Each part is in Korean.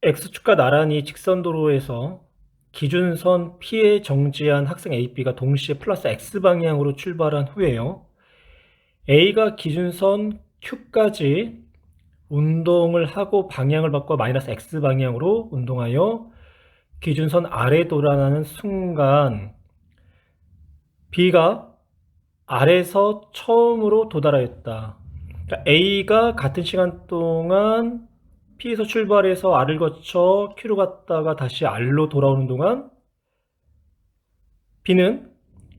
X축과 나란히 직선도로에서 기준선 P에 정지한 학생 A, B가 동시에 플러스 X방향으로 출발한 후에요. A가 기준선 Q까지 운동을 하고 방향을 바꿔 마이너스 X방향으로 운동하여 기준선 아래 돌아가는 순간 B가 아래서 처음으로 도달하였다. 그러니까 A가 같은 시간 동안 P에서 출발해서 R을 거쳐 Q로 갔다가 다시 R로 돌아오는 동안 B는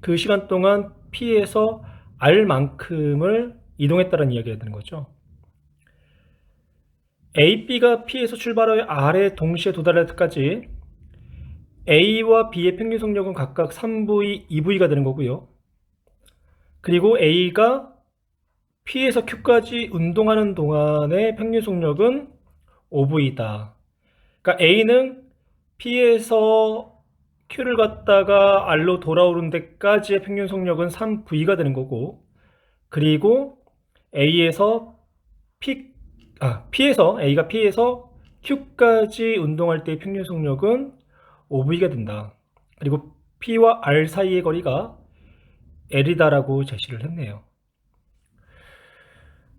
그 시간 동안 P에서 R만큼을 이동했다는 이야기가 되는 거죠. A, B가 P에서 출발하여 R에 동시에 도달할 때까지 A와 B의 평균 속력은 각각 3V, 2V가 되는 거고요. 그리고 A가 P에서 Q까지 운동하는 동안의 평균 속력은 5V다. 그러니까 A는 P에서 Q를 갔다가 R로 돌아오는 데까지의 평균 속력은 3V가 되는 거고, 그리고 A에서 A가 P에서 Q까지 운동할 때의 평균 속력은 5V가 된다. 그리고 P와 R 사이의 거리가 L이다라고 제시를 했네요.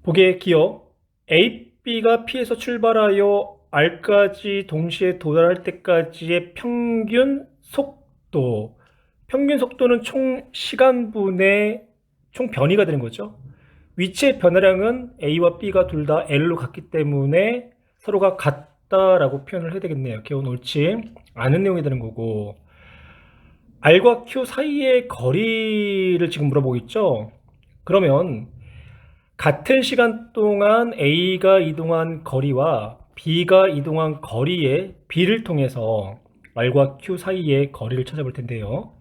보기에 기억, A, B가 P에서 출발하여 R까지 동시에 도달할 때까지의 평균 속도는 총 시간분의 총 변이가 되는 거죠. 위치의 변화량은 A와 B가 둘 다 L로 같기 때문에 서로가 같다라고 표현을 해야 되겠네요. 기억은 옳지 않은 내용이 되는 거고, R과 Q 사이의 거리를 지금 물어보고 있죠. 그러면 같은 시간 동안 A가 이동한 거리와 B가 이동한 거리의 B를 통해서 R과 Q 사이의 거리를 찾아볼 텐데요.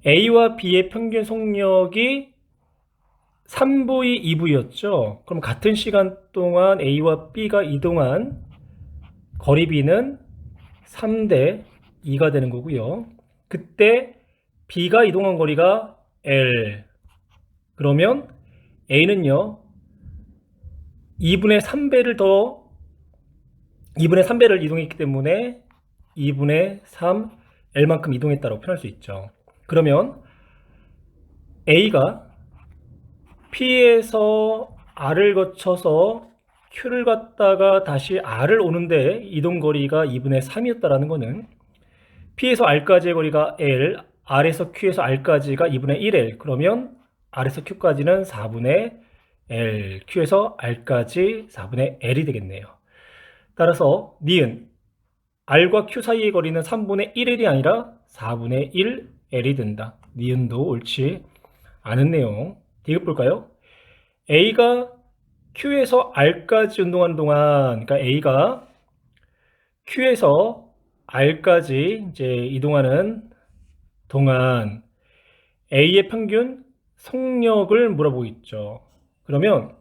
A와 B의 평균 속력이 3V, 2V였죠. 그럼 같은 시간 동안 A와 B가 이동한 거리 B는 3대 2가 되는 거고요. 그때 B가 이동한 거리가 L. 그러면 A는요, 2분의 3배를 이동했기 때문에 2분의 3 L만큼 이동했다고 표현할 수 있죠. 그러면 A가 P에서 R을 거쳐서 Q를 갔다가 다시 R을 오는데 이동 거리가 2분의 3이었다라는 것은 P에서 R까지의 거리가 L, R에서 Q에서 R까지가 2분의 1L. 그러면 R에서 Q까지는 4분의 L, Q에서 R까지 4분의 L이 되겠네요. 따라서 니은 R과 Q 사이의 거리는 3분의 1L이 아니라 4분의 1L이 된다. 니은도 옳지 않은 내용. 디귿 볼까요? A가 Q에서 R까지 운동하는 동안, 그러니까 A가 Q에서 R까지 이제 이동하는 동안 A의 평균 속력을 물어보고 있죠. 그러면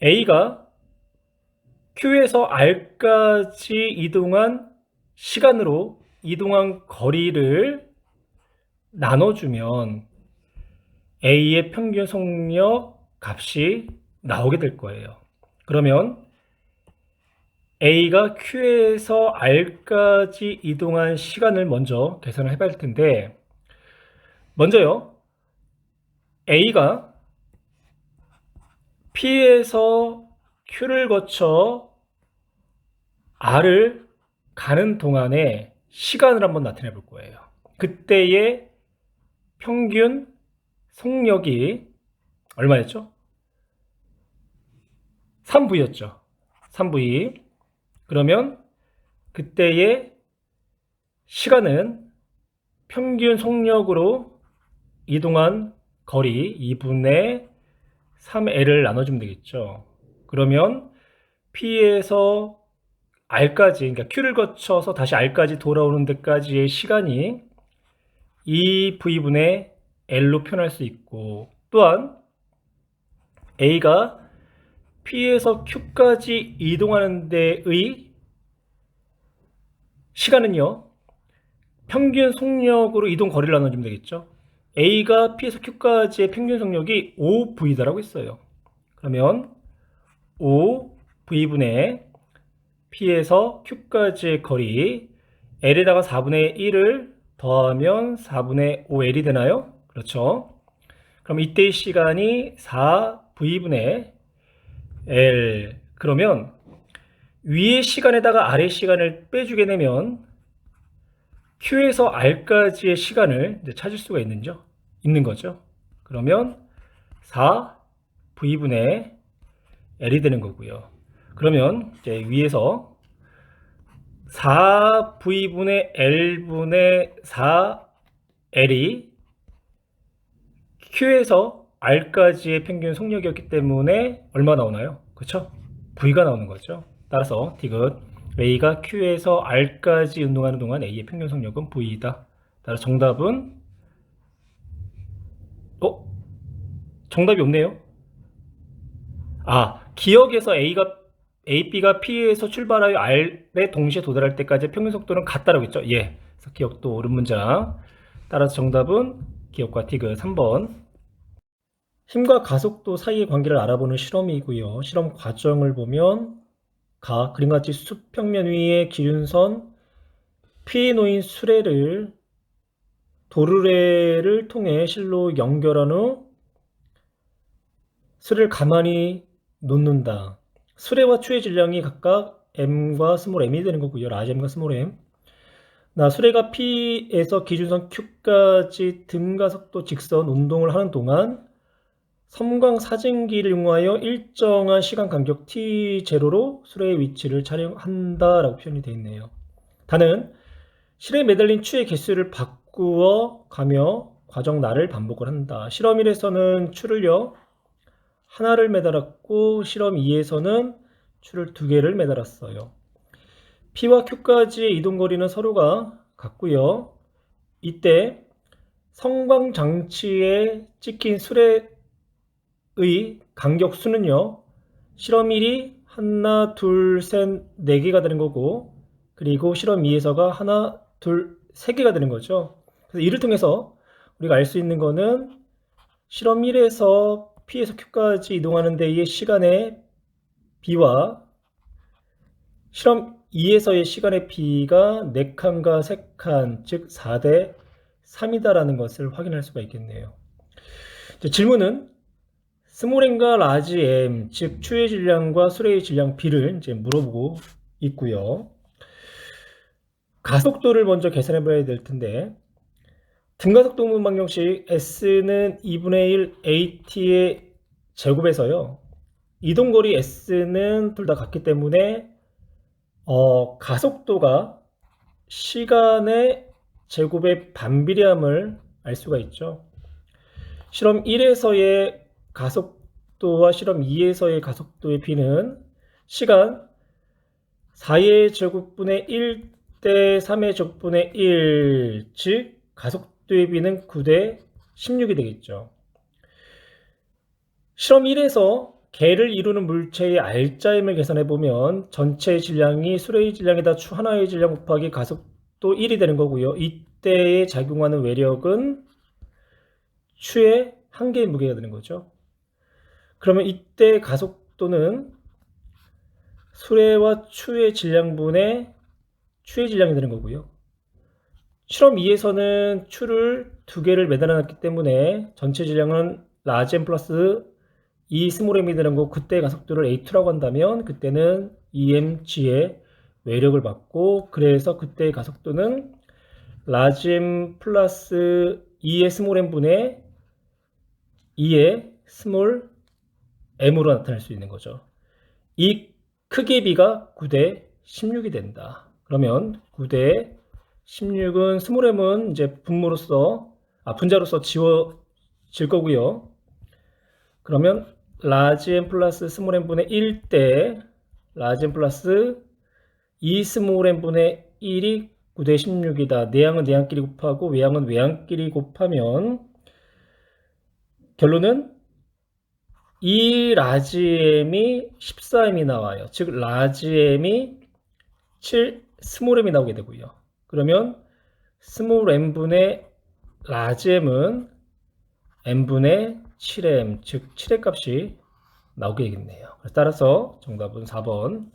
A가 Q에서 R까지 이동한 시간으로 이동한 거리를 나눠주면 A의 평균 속력 값이 나오게 될 거예요. 그러면 A가 Q에서 R까지 이동한 시간을 먼저 계산을 해봐야 할 텐데, 먼저요, A가 P에서 Q를 거쳐 R을 가는 동안에 시간을 한번 나타내 볼 거예요. 그때의 평균 속력이 얼마였죠? 3V였죠. 3V. 그러면 그때의 시간은 평균 속력으로 이동한 거리 2분의 3L을 나눠주면 되겠죠. 그러면 P에서 R까지, 그러니까 Q를 거쳐서 다시 R까지 돌아오는 데까지의 시간이 2V분의 L로 표현할 수 있고, 또한 A가 P에서 Q까지 이동하는 데의 시간은요, 평균 속력으로 이동 거리를 나눠주면 되겠죠. A가 P에서 Q까지의 평균 속력이 5V다라고 했어요. 그러면 5V분의 P에서 Q까지의 거리 L에다가 4분의 1을 더하면 4분의 5L이 되나요? 그렇죠. 그럼 이때의 시간이 4V분의 L. 그러면 위의 시간에다가 아래 시간을 빼주게 되면 Q에서 R까지의 시간을 이제 찾을 수가 있는 거죠. 그러면 4V분의 L이 되는 거고요. 그러면 이제 위에서 4V분의 L분의 4L이 Q에서 R까지의 평균 속력이었기 때문에 얼마 나오나요? 그쵸? V가 나오는 거죠. 따라서 디귿 A가 Q에서 R까지 운동하는 동안 A의 평균 속력은 V이다. 따라서 정답은 정답이 없네요. 기역에서 AB가 P에서 출발하여 R에 동시에 도달할 때까지 평균 속도는 같다라고 했죠. 예. 그래서 기역도 옳은 문장. 따라서 정답은 기역과 디귿 3번. 힘과 가속도 사이의 관계를 알아보는 실험이고요. 실험 과정을 보면 그림같이 수평면 위에 기준선 P에 놓인 수레를 도르래를 통해 실로 연결한 후 수레를 가만히 놓는다. 수레와 추의 질량이 각각 M과 스몰 m이 되는 거고요. 라지 M과 스몰 m. 수레가 P에서 기준선 Q까지 등가속도 직선 운동을 하는 동안 섬광 사진기를 이용하여 일정한 시간 간격 t0로 수레의 위치를 촬영한다라고 표현이 되어 있네요. 다는 실에 매달린 추의 개수를 바꾸어 가며 과정 날을 반복을 한다. 실험 1에서는 추를요 하나를 매달았고 실험 2에서는 추를 2개를 매달았어요. P와 Q까지의 이동거리는 서로가 같고요. 이때 섬광 장치에 찍힌 수레의 간격수는요. 실험 1이 하나, 둘, 셋, 4개가 되는 거고 그리고 실험 2에서가 하나, 둘, 3개가 되는 거죠. 그래서 이를 통해서 우리가 알 수 있는 거는 실험 1에서 P에서 Q까지 이동하는 데의 시간의 B와 실험 2에서의 시간의 B가 4칸과 3칸, 즉 4대 3이다라는 것을 확인할 수가 있겠네요. 질문은 스몰 m과 라지 m, 즉 추의 질량과 수레의 질량 B를 이제 물어보고 있고요. 가속도를 먼저 계산해 봐야 될 텐데 등가속도 분 방정식 S는 2분의 1 AT의 제곱에서요. 이동거리 S는 둘 다 같기 때문에 가속도가 시간의 제곱의 반비례함을 알 수가 있죠. 실험 1에서의 가속도와 실험 2에서의 가속도의 B는 시간 4의 제곱분의 1대 3의 제곱분의 1, 즉 가속도의 B는 9대 16이 되겠죠. 실험 1에서 개를 이루는 물체의 R자임을 계산해보면 전체의 질량이 수레의 질량에다 추 하나의 질량 곱하기 가속도 1이 되는 거고요. 이때에 작용하는 외력은 추의 한 개의 무게가 되는 거죠. 그러면 이때 가속도는 수레와 추의 질량분의 추의 질량이 되는 거고요. 실험 2에서는 추를 2개를 매달아놨기 때문에 전체 질량은 라지 m 플러스 2 스몰 m이 되는 거고 그때 가속도를 A2라고 한다면 그때는 EMG의 외력을 받고 그래서 그때의 가속도는 라지 m 플러스 2의 스몰 m분의 2의 스몰 m으로 나타낼 수 있는 거죠. 이 크기의 B가 9대 16이 된다. 그러면 9대 16은 스몰 m은 이제 분자로서 지워질 거고요. 그러면 라지 m 플러스 스몰 m분의 1대 라지 m 플러스 2 스몰 m분의 1이 9대 16이다. 내양은 내양끼리 곱하고 외양은 외양끼리 곱하면 결론은 이 라지 m이 14m이 나와요. 즉 라지 m이 7 스몰 m이 나오게 되고요. 그러면 스몰 m분의 라지 m은 m분의 7m, 즉 7의 값이 나오게 되겠네요. 따라서 정답은 4번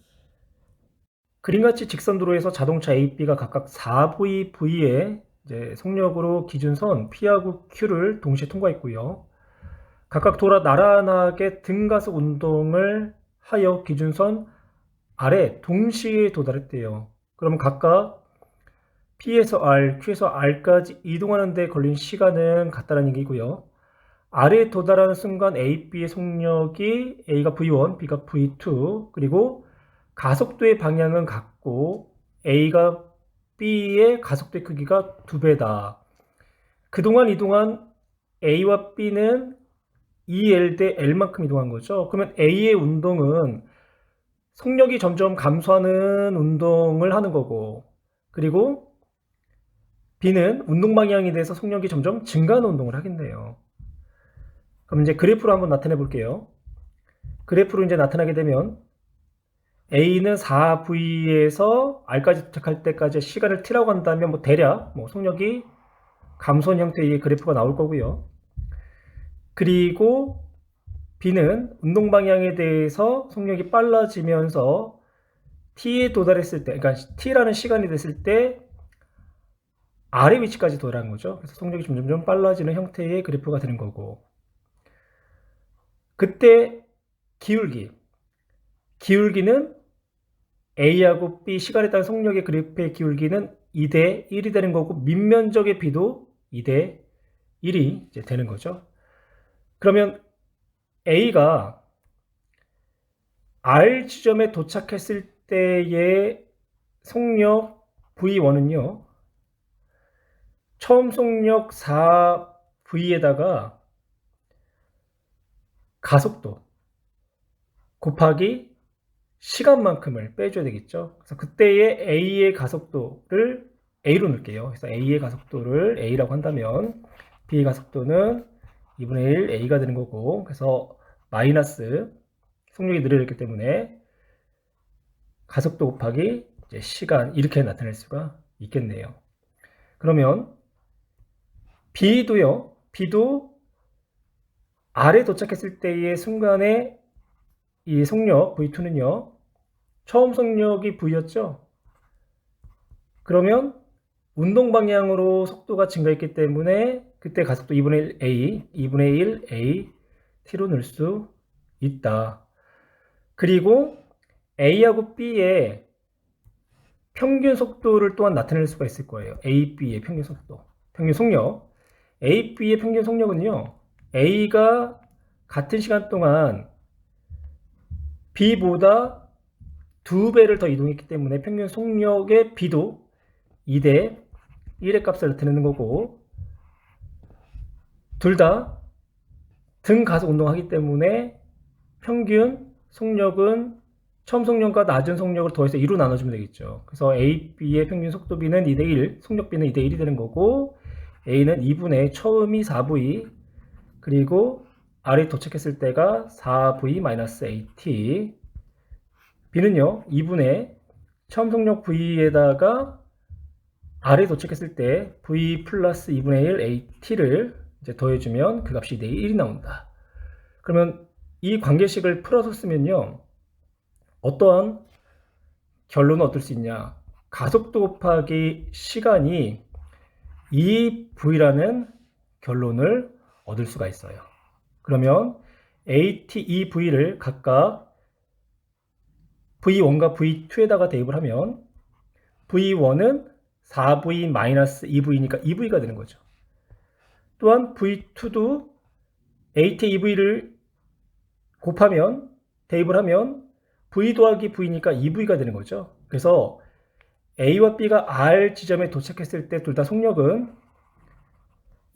그림같이 직선도로에서 자동차 A, B가 각각 4V, V의 이제 속력으로 기준선 P하고 Q를 동시에 통과했고요. 각각 돌아 나란하게 등가속 운동을 하여 기준선 R에 동시에 도달했대요. 그러면 각각 P에서 R, Q에서 R까지 이동하는 데 걸린 시간은 같다는 얘기고요. R에 도달하는 순간 A, B의 속력이 A가 V1, B가 V2, 그리고 가속도의 방향은 같고 A가 B의 가속도의 크기가 2배다. 그동안 이동한 A와 B는 2L 대 L만큼 이동한 거죠. 그러면 A의 운동은 속력이 점점 감소하는 운동을 하는 거고, 그리고 B는 운동 방향에 대해서 속력이 점점 증가하는 운동을 하겠네요. 그럼 이제 그래프로 한번 나타내 볼게요. 그래프로 이제 나타나게 되면 A는 4V에서 R까지 도착할 때까지 시간을 T라고 한다면 대략 속력이 감소한 형태의 그래프가 나올 거고요. 그리고 B는 운동 방향에 대해서 속력이 빨라지면서 T에 도달했을 때, 그러니까 T라는 시간이 됐을 때 R의 위치까지 도달하는 거죠. 그래서 속력이 점점 빨라지는 형태의 그래프가 되는 거고, 그때 기울기는 A하고 B 시간에 따른 속력의 그래프의 기울기는 2대 1이 되는 거고, 밑면적의 B도 2대 1이 이제 되는 거죠. 그러면 A가 R 지점에 도착했을 때의 속력 V1은요, 처음 속력 4V에다가 가속도 곱하기 시간만큼을 빼줘야 되겠죠. 그래서 그때의 A의 가속도를 A로 넣을게요. 그래서 A의 가속도를 A라고 한다면 B의 가속도는 2분의 1 A가 되는 거고, 그래서 마이너스 속력이 느려졌기 때문에 가속도 곱하기 이제 시간, 이렇게 나타낼 수가 있겠네요. 그러면 B도 R에 도착했을 때의 순간에 이 속력 V2는요, 처음 속력이 V였죠. 그러면 운동 방향으로 속도가 증가했기 때문에 그때 가속도 2분의 1 A T로 넣을 수 있다. 그리고 A하고 B의 평균 속도를 또한 나타낼 수가 있을 거예요. A, B의 평균 속도, 평균 속력. A, B의 평균 속력은요, A가 같은 시간 동안 B보다 2배를 더 이동했기 때문에 평균 속력의 B도 2대 1의 값을 나타내는 거고, 둘 다 등 가속 운동하기 때문에 평균 속력은 처음 속력과 낮은 속력을 더해서 2로 나눠주면 되겠죠. 그래서 A, B의 평균 속도 B는 2대 1, 속력 B는 2대 1이 되는 거고, A는 2분의 처음이 4V, 그리고 R에 도착했을 때가 4V-AT, B는요 2분의 처음 속력 V에다가 R에 도착했을 때 V 플러스 2분의 1 AT를 이제 더해주면 그 값이 2대 1이 나온다. 그러면 이 관계식을 풀어서 쓰면요, 어떠한 결론을 얻을 수 있냐? 가속도 곱하기 시간이 2V라는 결론을 얻을 수가 있어요. 그러면 AT, EV를 각각 V1과 V2에다가 대입을 하면 V1은 4V-2V니까 2V가 되는 거죠. 또한 V2도 AT, EV를 곱하면, 대입을 하면 V 더하기 V니까 2V가 되는 거죠. 그래서 A와 B가 R 지점에 도착했을 때 둘 다 속력은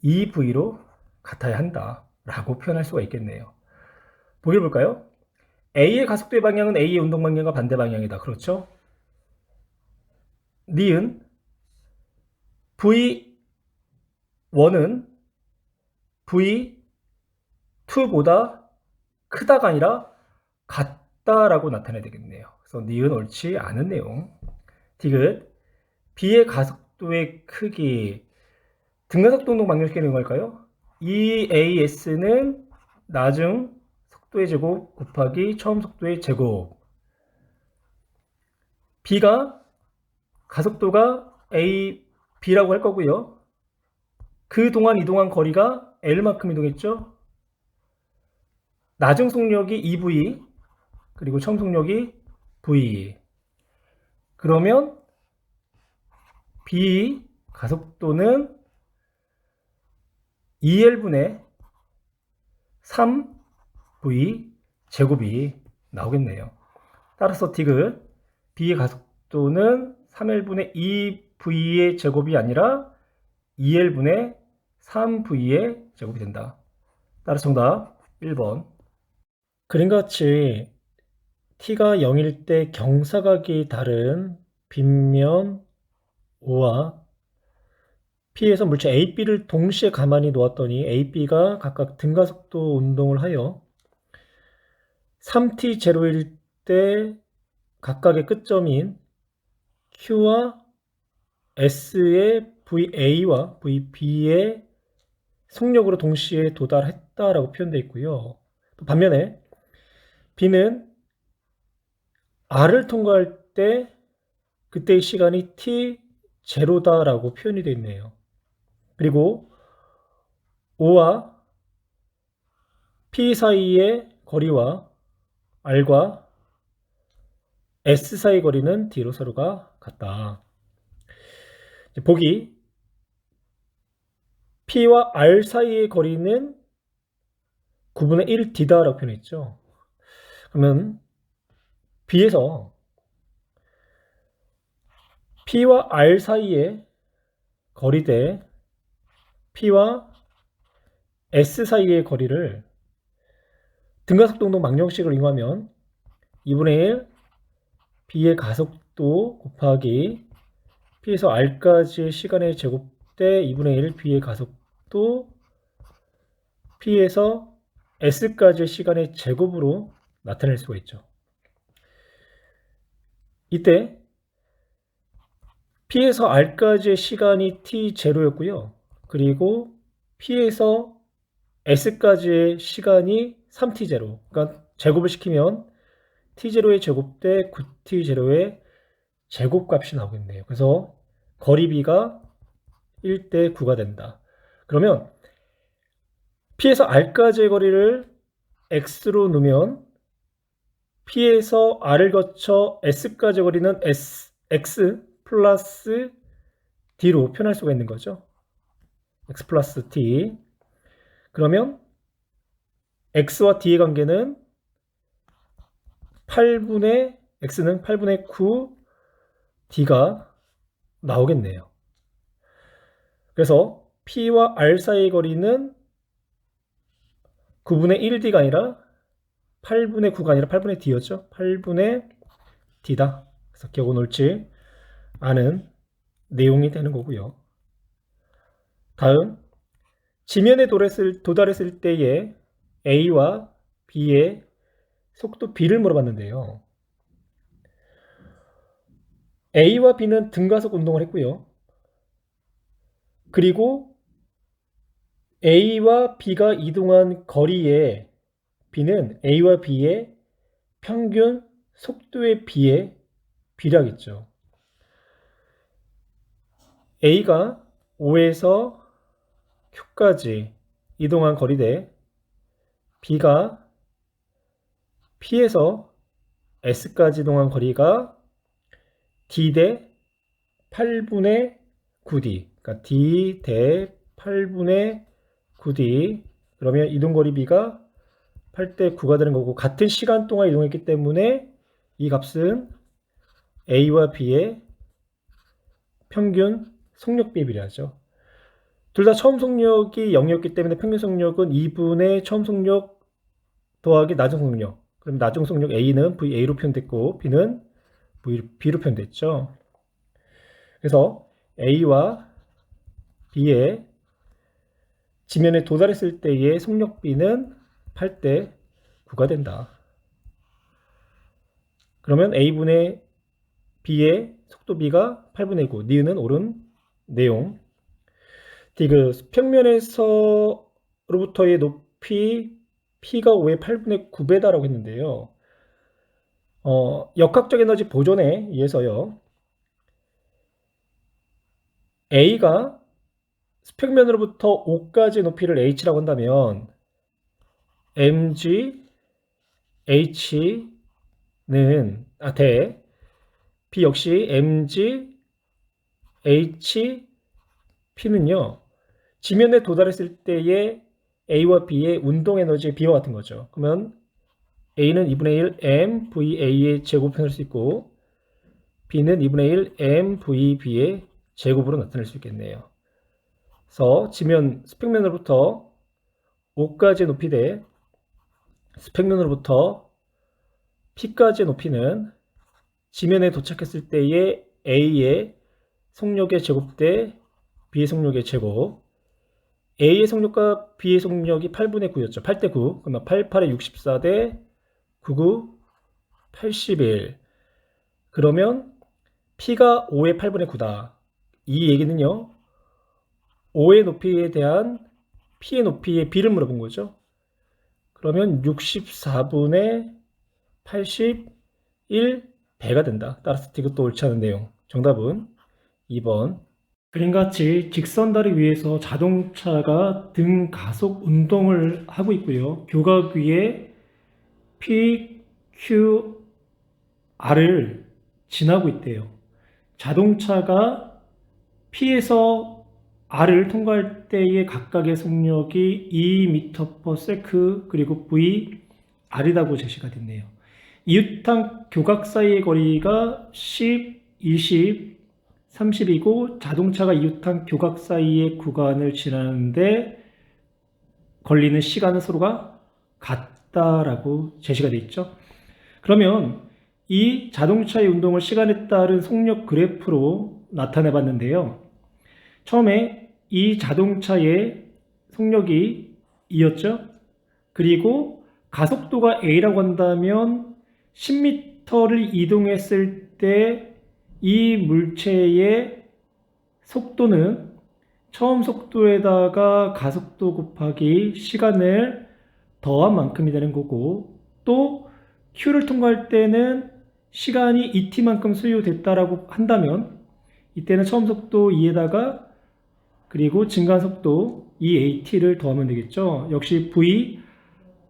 2V로 같아야 한다 라고 표현할 수가 있겠네요. 보기 볼까요? A의 가속도의 방향은 A의 운동 방향과 반대 방향이다. 그렇죠? 니은 V1은 V2보다 크다가 아니라 같다라고 나타내야 되겠네요. 그래서 니은 옳지 않은 내용. 디귿 B의 가속도의 크기, 등가속도 운동 방정식이라는 걸까요? EAS는 나중 속도의 제곱 곱하기 처음 속도의 제곱, B가 가속도가 A, B라고 할 거고요. 그동안 이동한 거리가 L만큼 이동했죠. 나중 속력이 EV, 그리고 처음 속력이 V. 그러면 B 가속도는 2L분의 3V 제곱이 나오겠네요. 따라서 디귿 B의 가속도는 3L분의 2V의 제곱이 아니라 2L분의 3V의 제곱이 된다. 따라서 정답 1번. 그림과 같이 T가 0일 때 경사각이 다른 빗면 O와 P에서 물체 A, B를 동시에 가만히 놓았더니 A, B가 각각 등가속도 운동을 하여 3t0일 때 각각의 끝점인 Q와 S의 VA와 VB의 속력으로 동시에 도달했다라고 표현되어 있고요. 또 반면에 B는 R을 통과할 때 그때의 시간이 t0다라고 표현이 되어 있네요. 그리고 O와 P 사이의 거리와 R과 S 사이 거리는 D로 서로가 같다. 보기 P와 R 사이의 거리는 9분의 1D다라고 표현했죠. 그러면 B에서 P와 R 사이의 거리 대 P와 S 사이의 거리를 등가속도 운동 망령식으로 이용하면 2분의 1 B의 가속도 곱하기 P에서 R까지의 시간의 제곱 대 2분의 1 B의 가속도 P에서 S까지의 시간의 제곱으로 나타낼 수가 있죠. 이때 P에서 R까지의 시간이 t0였고요. 그리고 P에서 S까지의 시간이 3t0. 그러니까 제곱을 시키면 t0의 제곱 대 9t0의 제곱값이 나오겠네요. 그래서 거리 B가 1대 9가 된다. 그러면 P에서 R까지의 거리를 X로 놓으면 P에서 R을 거쳐 S까지의 거리는 X 플러스 D로 표현할 수가 있는 거죠. X 플러스 D. 그러면 X와 D의 관계는 X는 8분의 9 D가 나오겠네요. 그래서 P와 R 사이의 거리는 9분의 1D가 아니라 8분의 9가 아니라 8분의 D였죠. 8분의 D다. 그래서 기억은 옳지 않은 내용이 되는 거고요. 다음, 지면에 도달했을 때의 A와 B의 속도 B를 물어봤는데요. A와 B는 등가속 운동을 했고요. 그리고 A와 B가 이동한 거리에 B는 A와 B의 평균 속도에 비해 비례하겠죠. A가 O에서 Q까지 이동한 거리 대 B가 P에서 S까지 이동한 거리가 D 대 8분의 9D. 그러니까 D 대 8분의 9D. 그러면 이동거리 B가 8대 9가 되는 거고, 같은 시간 동안 이동했기 때문에 이 값은 A와 B의 평균 속력비에 비례하죠. 둘 다 처음 속력이 0이었기 때문에 평균 속력은 2분의 처음 속력 더하기 나중 속력. 그럼 나중 속력 A는 VA로 표현됐고 B는 B로 표현됐죠. 그래서 A와 B의 지면에 도달했을 때의 속력 B는 8대 9가 된다. 그러면 A분의 B의 속도 B가 8분의 9. 니은은 옳은 내용. 디귿 평면에서로부터의 높이 P가 5의 8분의 9배다라고 했는데요. 역학적 에너지 보존에 의해서요. A가 수평면으로부터 O까지 높이를 h라고 한다면 mg h는 대 B 역시 mg h p는요. 지면에 도달했을 때의 A와 B의 운동 에너지의 비와 같은 거죠. 그러면 A는 2분의 1 mVA의 제곱을 할 수 있고 B는 2분의 1 mVB의 제곱으로 나타낼 수 있겠네요. 그래서 지면 수평면으로부터 O까지의 높이 대 수평면으로부터 P까지의 높이는 지면에 도착했을 때의 A의 속력의 제곱 대 B의 속력의 제곱. A의 속력과 B의 속력이 8분의 9였죠. 8대 9. 그러면 8, 8에 64 대 99, 81. 그러면 P가 5의 8분의 9다. 이 얘기는요. 5의 높이에 대한 P의 높이의 B를 물어본 거죠. 그러면 64분의 81배가 된다. 따라서 이것도 옳지 않은 내용. 정답은 2번. 그림같이 직선다리 위에서 자동차가 등 가속 운동을 하고 있고요. 교각 위에 P, Q, R을 지나고 있대요. 자동차가 P에서 R을 통과할 때의 각각의 속력이 2m/s 그리고 V, R이라고 제시가 됐네요. 이웃항 교각 사이의 거리가 10, 20, 30이고 자동차가 이웃항 교각 사이의 구간을 지나는데 걸리는 시간은 서로가 같다라고 제시가 되어 있죠. 그러면 이 자동차의 운동을 시간에 따른 속력 그래프로 나타내 봤는데요. 처음에 이 자동차의 속력이 2였죠. 그리고 가속도가 A라고 한다면 10m를 이동했을 때 이 물체의 속도는 처음 속도에다가 가속도 곱하기 시간을 더한 만큼이 되는 거고, 또 Q를 통과할 때는 시간이 2t만큼 소요됐다라고 한다면 이때는 처음 속도 2에다가 그리고 증가한 속도 2at를 더하면 되겠죠. 역시 V,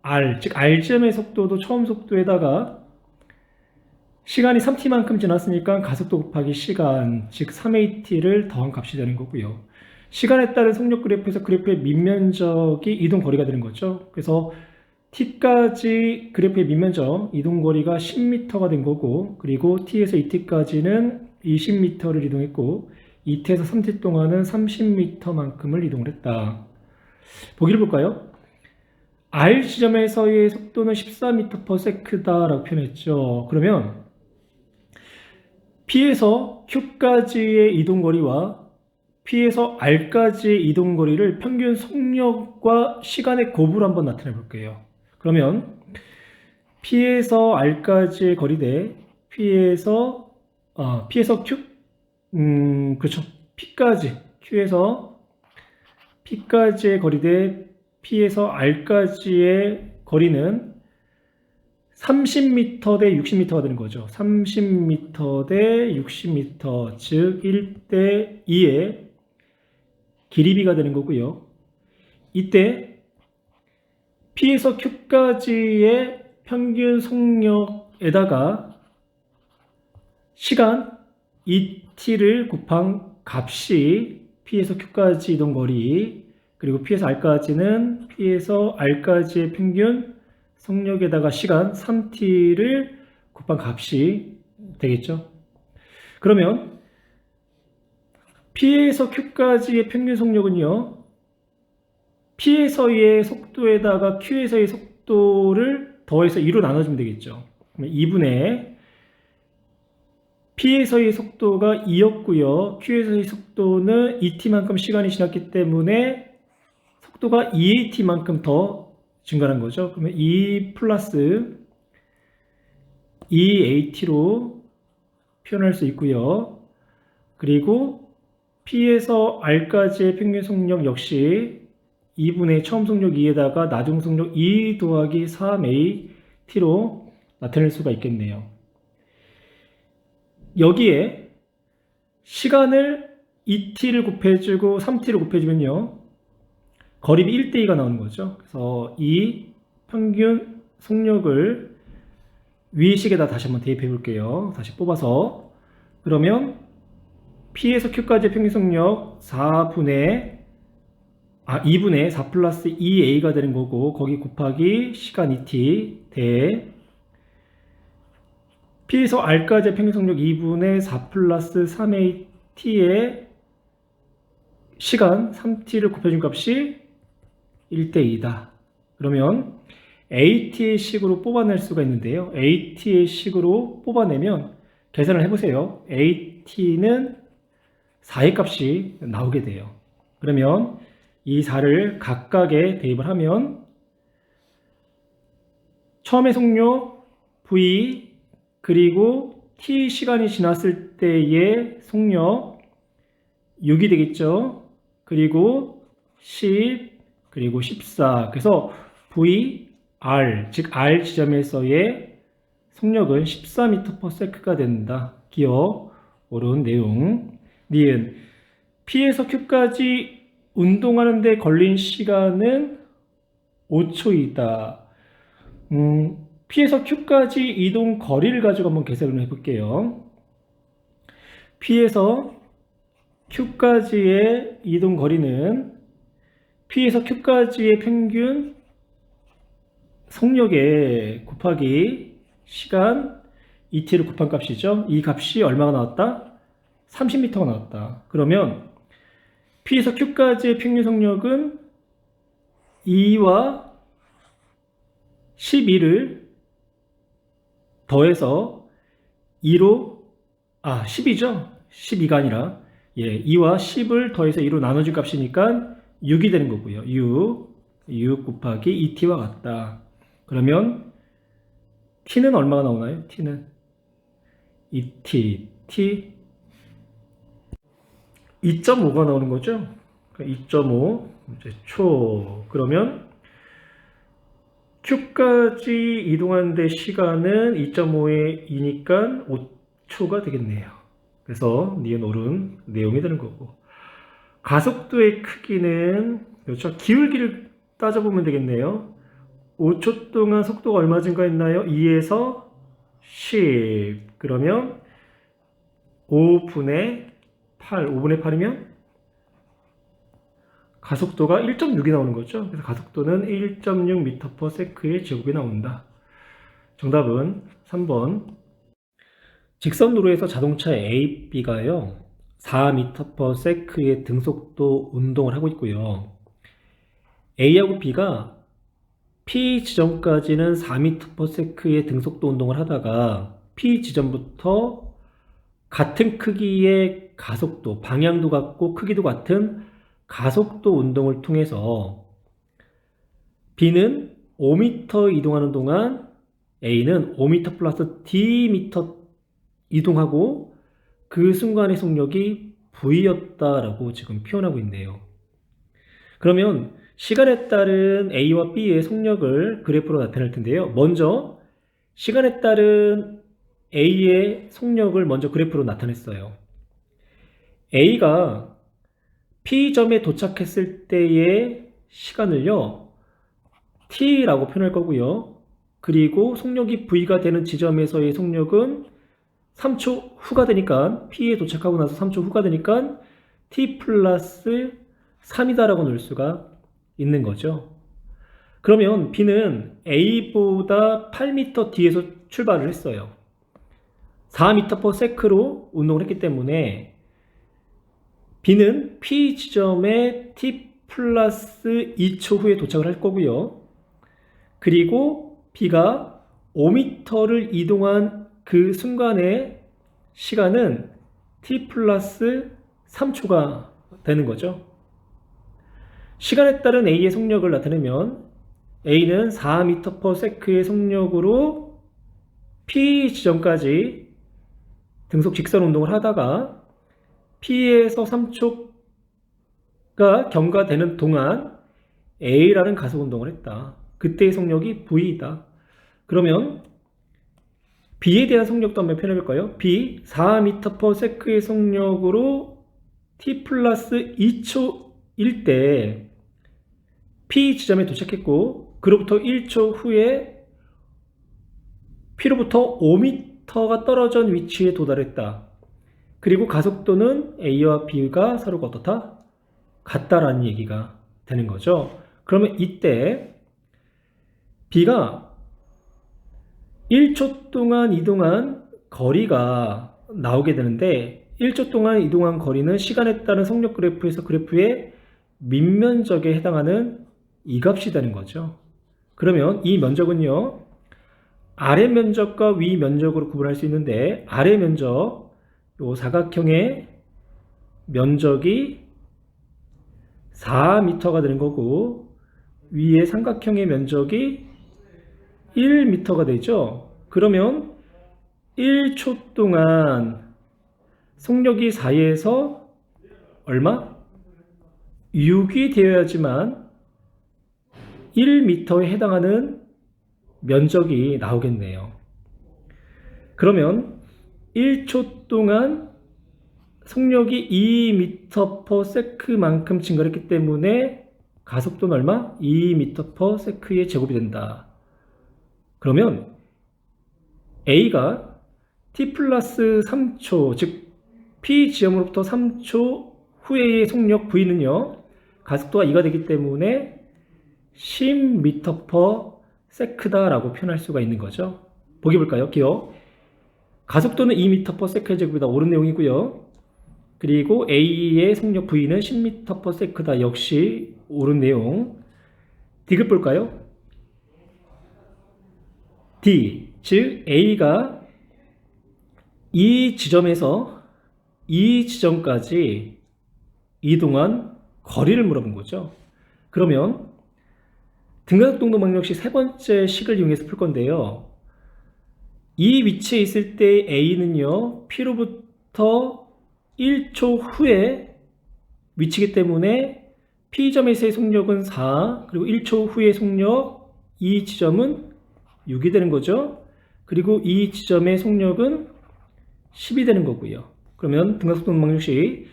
R, 즉 R점의 속도도 처음 속도에다가 시간이 3t만큼 지났으니까 가속도 곱하기 시간, 즉 3at를 더한 값이 되는 거고요. 시간에 따른 속력 그래프에서 그래프의 밑면적이 이동거리가 되는 거죠. 그래서 t까지 그래프의 밑면적, 이동거리가 10m가 된 거고, 그리고 t에서 2t까지는 20m를 이동했고, 2t에서 3t 동안은 30m만큼을 이동을 했다. 보기를 볼까요? R 지점에서의 속도는 14m/s다라고 표현했죠. 그러면 P에서 Q까지의 이동거리와 P에서 R까지의 이동거리를 평균 속력과 시간의 곱으로 한번 나타내 볼게요. 그러면 P에서 R까지의 거리 대 P에서 Q, 그렇죠. P까지, Q에서 P까지의 거리 대 P에서 R까지의 거리는 30m 대 60m가 되는 거죠. 30m 대 60m, 즉 1대 2의 길이비가 되는 거고요. 이때 P에서 Q까지의 평균 속력에다가 시간 2t를 곱한 값이 P에서 Q까지 이동 거리, 그리고 P에서 R까지는 P에서 R까지의 평균 속력에다가 시간 3t를 곱한 값이 되겠죠. 그러면 P에서 Q까지의 평균 속력은요, P에서의 속도에다가 Q에서의 속도를 더해서 2로 나눠주면 되겠죠. 그러면 2분의 P에서의 속도가 2였고요. Q에서의 속도는 2t만큼 시간이 지났기 때문에 속도가 2at만큼 더 증가한 거죠. 그러면 2 플러스 2at로 표현할 수 있고요. 그리고 P에서 R까지의 평균 속력 역시 2분의 처음 속력 2에다가 나중 속력 2 더하기 3at로 나타낼 수가 있겠네요. 여기에 시간을 2t를 곱해주고 3t를 곱해주면요, 거립이 1대2가 나오는 거죠. 그래서 이 평균 속력을 위 식에다 다시 한번 대입해 볼게요. 다시 뽑아서. 그러면 P에서 Q까지의 평균 속력 2분의 4 플러스 2A가 되는 거고, 거기 곱하기 시간 2t 대 P에서 R까지의 평균 속력 2분의 4 플러스 3AT의 시간 3t를 곱해준 값이 1대2다. 그러면 AT의 식으로 뽑아낼 수가 있는데요. AT의 식으로 뽑아내면 계산을 해보세요. AT는 4의 값이 나오게 돼요. 그러면 이 4를 각각에 대입을 하면 처음에 속력 V 그리고 T 시간이 지났을 때의 속력 6이 되겠죠. 그리고 10 그리고 14. 그래서 V, R, 즉 R 지점에서의 속력은 14m/s가 된다. 기억, 옳은 내용. 니은 P에서 Q까지 운동하는데 걸린 시간은 5초이다. P에서 Q까지 이동 거리를 가지고 한번 계산을 해볼게요. P에서 Q까지의 이동 거리는 P에서 Q까지의 평균 속력에 곱하기 시간 2t를 곱한 값이죠. 이 값이 얼마가 나왔다? 30m가 나왔다. 그러면 P에서 Q까지의 평균 속력은 2와 12를 더해서 10이죠? 12가 아니라 2와 10을 더해서 2로 나눠준 값이니까 6이 되는 거고요. 6 곱하기 2t와 같다. 그러면 t는 얼마가 나오나요? t는 2t, t 2.5가 나오는 거죠. 2.5 초. 그러면 Q까지 이동하는데 시간은 2.5의 2니까 5초가 되겠네요. 그래서 니은 옳은 내용이 되는 거고, 가속도의 크기는 그렇죠. 기울기를 따져보면 되겠네요. 5초 동안 속도가 얼마 증가했나요? 2에서 10. 그러면 5분의 8이면 가속도가 1.6이 나오는 거죠. 그래서 가속도는 1.6m/s의 제곱이 나온다. 정답은 3번. 직선 도로에서 자동차 A, B가요 4m/s의 등속도 운동을 하고 있고요. A하고 B가 P 지점까지는 4m/s의 등속도 운동을 하다가 P 지점부터 같은 크기의 가속도, 방향도 같고 크기도 같은 가속도 운동을 통해서 B는 5m 이동하는 동안 A는 5m 플러스 Dm 이동하고 그 순간의 속력이 V였다라고 지금 표현하고 있네요. 그러면 시간에 따른 A와 B의 속력을 그래프로 나타낼 텐데요. 먼저 시간에 따른 A의 속력을 먼저 그래프로 나타냈어요. A가 P점에 도착했을 때의 시간을요, T라고 표현할 거고요. 그리고 속력이 V가 되는 지점에서의 속력은 3초 후가 되니까, P에 도착하고 나서 3초 후가 되니까 T 플러스 3이다라고 넣을 수가 있는 거죠. 그러면 B는 A보다 8m 뒤에서 출발을 했어요. 4m/s로 운동을 했기 때문에 B는 P 지점에 T 플러스 2초 후에 도착을 할 거고요. 그리고 B가 5m를 이동한 그 순간의 시간은 T 플러스 3초가 되는 거죠. 시간에 따른 A의 속력을 나타내면 A는 4m/s의 속력으로 P 지점까지 등속 직선 운동을 하다가 P에서 3초가 경과되는 동안 A라는 가속 운동을 했다. 그때의 속력이 V이다. 그러면 B에 대한 속력도 한번 표현해볼까요? B 4m/s의 속력으로 t 플러스 2초일 때 P 지점에 도착했고 그로부터 1초 후에 P로부터 5m가 떨어진 위치에 도달했다. 그리고 가속도는 A와 B가 서로가 어떻다? 같다라는 얘기가 되는 거죠. 그러면 이때 B가 1초 동안 이동한 거리가 나오게 되는데 1초 동안 이동한 거리는 시간에 따른 속력 그래프에서 그래프의 밑면적에 해당하는 이 값이 되는 거죠. 그러면 이 면적은요. 아래 면적과 위 면적으로 구분할 수 있는데 아래 면적, 요 사각형의 면적이 4m가 되는 거고 위에 삼각형의 면적이 1m가 되죠. 그러면 1초 동안 속력이 4에서 얼마? 6이 되어야지만 1m에 해당하는 면적이 나오겠네요. 그러면 1초 동안 속력이 2m/s만큼 증가했기 때문에 가속도는 얼마? 2m/s의 제곱이 된다. 그러면 A가 t 플러스 3초, 즉 P 지점으로부터 3초 후의 속력 V는요, 가속도가 2가 되기 때문에 10m/s다라고 표현할 수가 있는 거죠. 보기 볼까요? 기억. 가속도는 2m/s의 제곱이다. 옳은 내용이고요. 그리고 A의 속력 V는 10m/s다. 역시 옳은 내용. D급 볼까요? D, 즉 A가 이 지점에서 이 지점까지 이동한 거리를 물어본 거죠. 그러면 등가속동동방역식 세 번째 식을 이용해서 풀 건데요. 이 위치에 있을 때 A는요, P로부터 1초 후에 위치이기 때문에 P점에서의 속력은 4, 그리고 1초 후의 속력, 이 지점은 6이 되는 거죠. 그리고 이 지점의 속력은 10이 되는 거고요. 그러면 등가속동방역식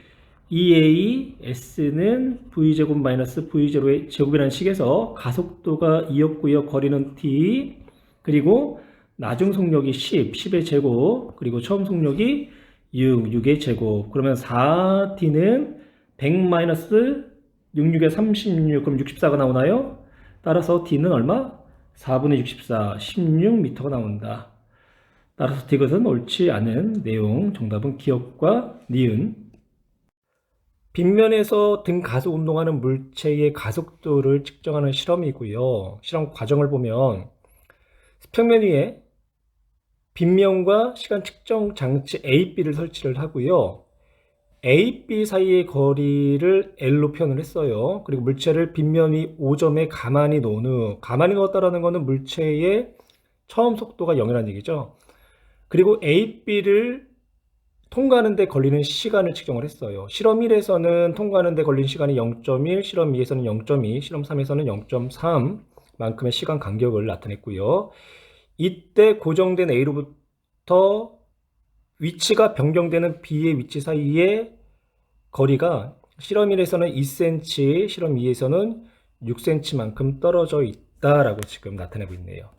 2AS는 V제곱 마이너스 V0의 제곱이라는 식에서 가속도가 2였고요. 거리는 T, 그리고 나중 속력이 10의 제곱, 그리고 처음 속력이 6의 제곱. 그러면 4T는 100 마이너스 66에 36, 그럼 64가 나오나요? 따라서 T는 얼마? 4분의 64, 16m가 나온다. 따라서 이것은 옳지 않은 내용. 정답은 기억과 니은. 빗면에서 등 가속 운동하는 물체의 가속도를 측정하는 실험이고요. 실험 과정을 보면 수평면 위에 빗면과 시간 측정 장치 A, B를 설치를 하고요. A, B 사이의 거리를 L로 표현을 했어요. 그리고 물체를 빗면 위 5점에 가만히 놓은 후, 가만히 놓았다라는 것은 물체의 처음 속도가 0이라는 얘기죠. 그리고 A, B를 통과하는 데 걸리는 시간을 측정을 했어요. 실험 1에서는 통과하는 데 걸린 시간이 0.1, 실험 2에서는 0.2, 실험 3에서는 0.3 만큼의 시간 간격을 나타냈고요. 이때 고정된 A로부터 위치가 변경되는 B의 위치 사이의 거리가 실험 1에서는 2cm, 실험 2에서는 6cm만큼 떨어져 있다라고 지금 나타내고 있네요.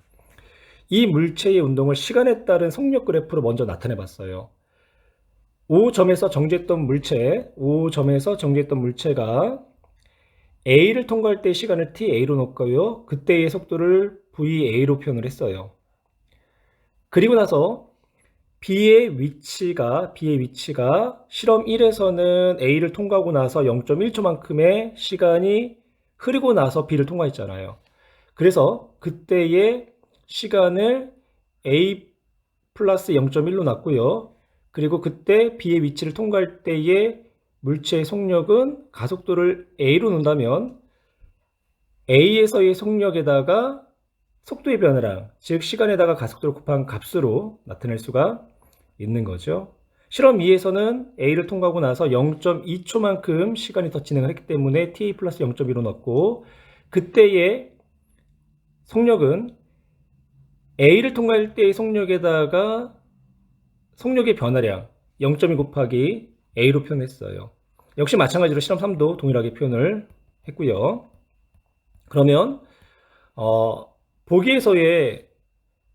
이 물체의 운동을 시간에 따른 속력 그래프로 먼저 나타내 봤어요. 5점에서 정지했던 물체가 A를 통과할 때 시간을 TA로 놓고요. 그때의 속도를 VA로 표현을 했어요. 그리고 나서 B의 위치가 실험 1에서는 A를 통과하고 나서 0.1초만큼의 시간이 흐르고 나서 B를 통과했잖아요. 그래서 그때의 시간을 A 플러스 0.1로 놨고요. 그리고 그때 B의 위치를 통과할 때의 물체의 속력은 가속도를 A로 놓는다면 A에서의 속력에다가 속도의 변화량, 즉 시간에다가 가속도를 곱한 값으로 나타낼 수가 있는 거죠. 실험 2에서는 A를 통과하고 나서 0.2초만큼 시간이 더 진행을 했기 때문에 T 플러스 0.2로 넣었고 그때의 속력은 A를 통과할 때의 속력에다가 속력의 변화량 0.2 곱하기 A로 표현했어요. 역시 마찬가지로 실험 3도 동일하게 표현을 했고요. 그러면 보기에서의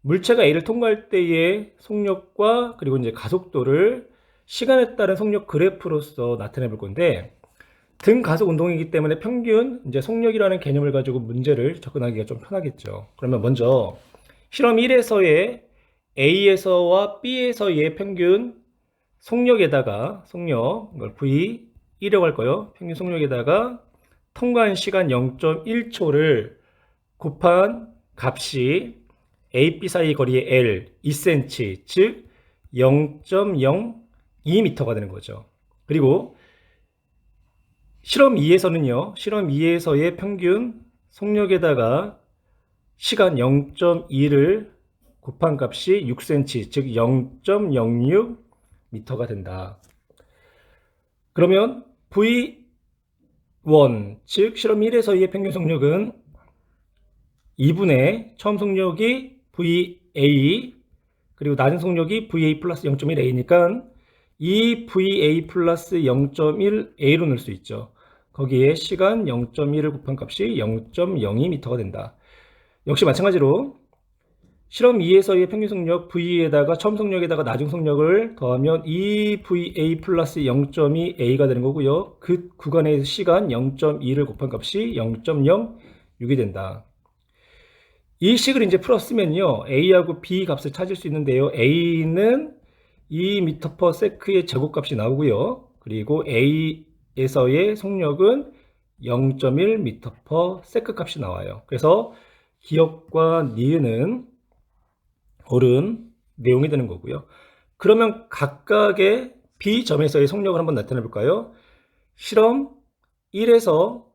물체가 A를 통과할 때의 속력과 그리고 이제 가속도를 시간에 따른 속력 그래프로서 나타내 볼 건데, 등 가속 운동이기 때문에 평균 이제 속력이라는 개념을 가지고 문제를 접근하기가 좀 편하겠죠. 그러면 먼저 실험 1에서의 A에서와 B에서의 평균 속력에다가 이걸 V1이라고 할 거예요. 평균 속력에다가 통과한 시간 0.1초를 곱한 값이 A, B 사이 거리의 L 2cm, 즉 0.02m가 되는 거죠. 그리고 실험 2에서는요, 실험 2에서의 평균 속력에다가 시간 0.2를 곱한 값이 6cm, 즉 0.06m가 된다. 그러면 V1, 즉 실험 1에서의 평균 속력은 2분의 처음 속력이 VA, 그리고 낮은 속력이 VA 플러스 0.1A니까 이 VA 플러스 0.1A로 넣을 수 있죠. 거기에 시간 0.1을 곱한 값이 0.02m가 된다. 역시 마찬가지로 실험 2에서의 평균 속력 V에다가 처음 속력에다가 나중 속력을 더하면 이 VA 플러스 0.2A가 되는 거고요. 그 구간의 시간 0.2를 곱한 값이 0.06이 된다. 이 식을 이제 풀었으면요, A하고 B 값을 찾을 수 있는데요. A는 2m/s의 제곱값이 나오고요. 그리고 A에서의 속력은 0.1m/s 값이 나와요. 그래서 기억과 니은은 옳은 내용이 되는 거고요. 그러면 각각의 B점에서의 속력을 한번 나타내 볼까요? 실험 1에서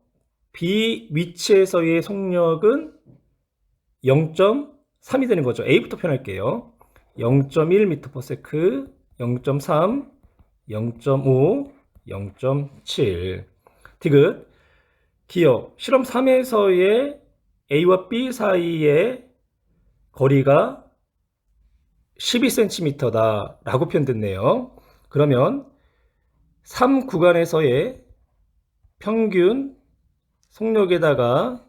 B 위치에서의 속력은 0.3이 되는 거죠. A부터 표현할게요. 0.1m/s, 0.3, 0.5, 0.7. 디귿. 기억. 실험 3에서의 A와 B 사이의 거리가 12cm다 라고 표현됐네요. 그러면 3 구간에서의 평균 속력에다가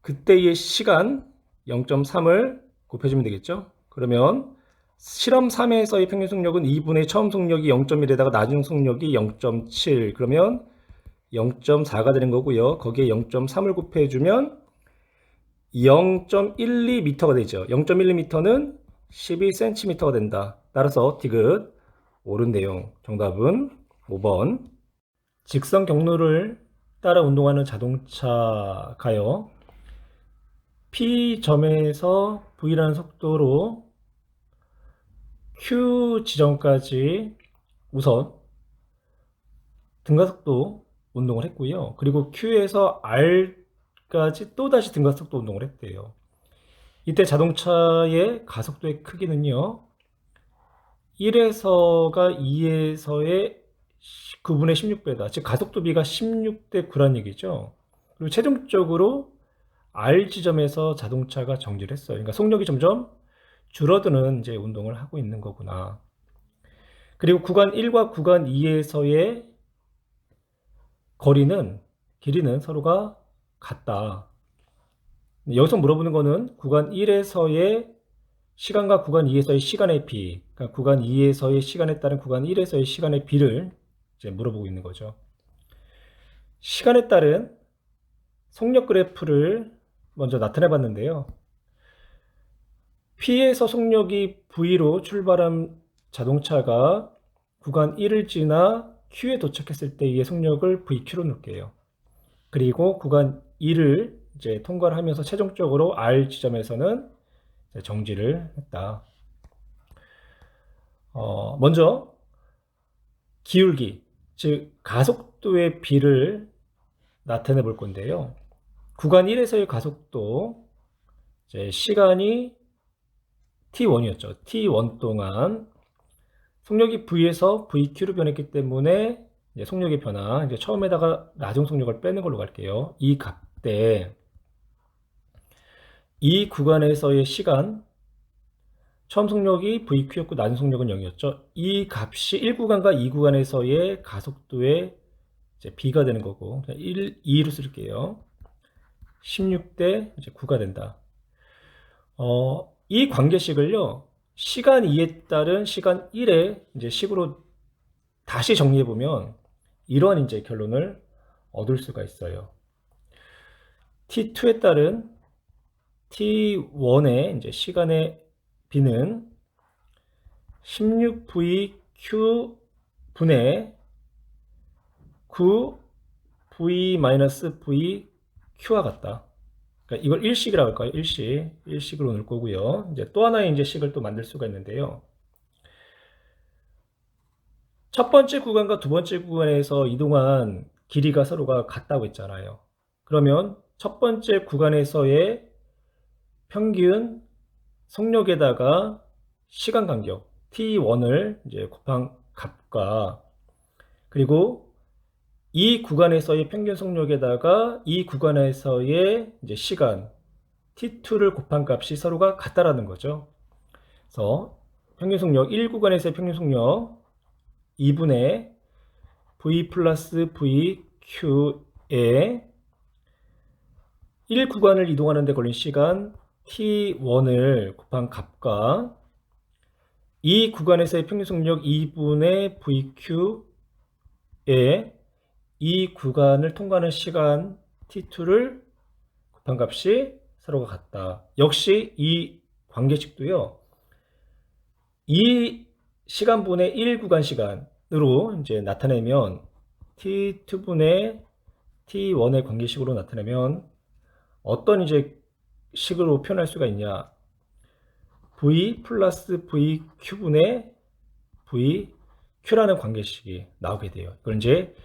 그때의 시간 0.3을 곱해주면 되겠죠. 그러면 실험 3에서의 평균 속력은 2분의 처음 속력이 0.1에다가 나중 속력이 0.7, 그러면 0.4가 되는 거고요. 거기에 0.3을 곱해주면 0.12m가 되죠. 0.12m는 12cm가 된다. 따라서 디귿 옳은 내용. 정답은 5번. 직선 경로를 따라 운동하는 자동차가요, P점에서 V라는 속도로 Q 지점까지 우선 등가속도 운동을 했고요. 그리고 Q에서 R까지 또다시 등가속도 운동을 했대요. 이때 자동차의 가속도의 크기는요, 1에서가 2에서의 9분의 16배다. 즉 가속도 비가 16대 9란 얘기죠. 그리고 최종적으로 R 지점에서 자동차가 정지를 했어요. 그러니까 속력이 점점 줄어드는 이제 운동을 하고 있는 거구나. 그리고 구간 1과 구간 2에서의 길이는 서로가 같다. 여기서 물어보는 거는 구간 1에서의 시간과 구간 2에서의 시간의 비, 그러니까 구간 2에서의 시간에 따른 구간 1에서의 시간의 비를 이제 물어보고 있는 거죠. 시간에 따른 속력 그래프를 먼저 나타내 봤는데요. P에서 속력이 V로 출발한 자동차가 구간 1을 지나 Q에 도착했을 때의 속력을 VQ로 넣을게요. 그리고 구간 2를 이제 통과를 하면서 최종적으로 R 지점에서는 정지를 했다. 먼저 기울기, 즉 가속도의 비를 나타내 볼 건데요. 구간 1에서의 가속도, 시간이 t1이었죠. t1 동안 속력이 V에서 VQ로 변했기 때문에 이제 속력의 변화, 이제 처음에다가 나중 속력을 빼는 걸로 갈게요. 이 값 때 이 구간에서의 시간 처음 속력이 VQ였고 나중 속력은 0이었죠. 이 값이 1구간과 2구간에서의 가속도의 이제 B가 되는 거고 1, 2로 쓸게요. 16대 이제 9가 된다. 이 관계식을요, 시간 2에 따른 시간 1의 이제 식으로 다시 정리해 보면 이런 이제 결론을 얻을 수가 있어요. T2에 따른 T1의 이제 시간의 B는 16VQ 분의 9V-VQ와 같다. 그러니까 이걸 일식이라고 할까요? 일식으로 넣을 거고요. 이제 또 하나의 이제 식을 또 만들 수가 있는데요. 첫 번째 구간과 두 번째 구간에서 이동한 길이가 서로가 같다고 했잖아요. 그러면 첫 번째 구간에서의 평균 속력에다가 시간 간격 T1을 이제 곱한 값과 그리고 이 구간에서의 평균 속력에다가 이 구간에서의 이제 시간 T2를 곱한 값이 서로가 같다라는 거죠. 그래서 평균 속력 1구간에서의 평균 속력 2분의 V 플러스 VQ에 1구간을 이동하는 데 걸린 시간 T1을 곱한 값과 이 구간에서의 평균 속력 2분의 VQ에 이 구간을 통과하는 시간 T2를 곱한 값이 서로가 같다. 역시 이 관계식도요. 이 시간분의 1구간 시간으로 이제 나타내면 T2분의 T1의 관계식으로 나타내면 어떤 이제 식으로 표현할 수가 있냐? V 플러스 VQ분의 VQ라는 관계식이 나오게 돼요. 이걸 이제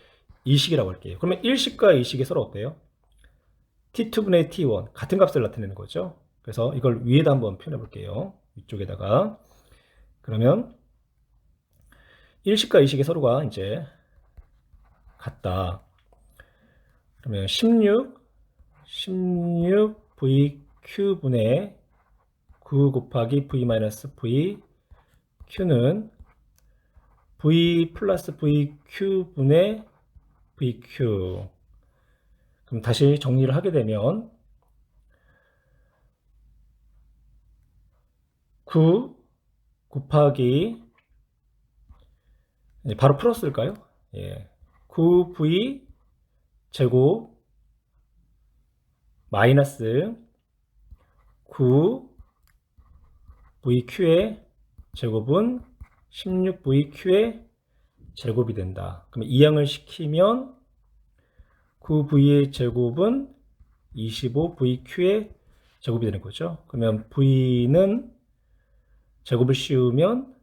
이 식이라고 할게요. 그러면 1식과 2식이 서로 어때요? T2분의 T1 같은 값을 나타내는 거죠. 그래서 이걸 위에다 한번 표현해 볼게요. 위쪽에다가 그러면 1식과 2식이 서로가 이제 같다. 그러면 16VQ분의 9 곱하기 V-VQ는 V 플러스 VQ분의 VQ. 그럼 다시 정리를 하게 되면 9 곱하기 바로 풀었을까요? 예. 9V 제곱 마이너스 9VQ의 제곱은 16VQ의 제곱이 된다. 그러면 이항을 시키면 9V의 제곱은 25VQ의 제곱이 되는 거죠. 그러면 V는 제곱을 씌우면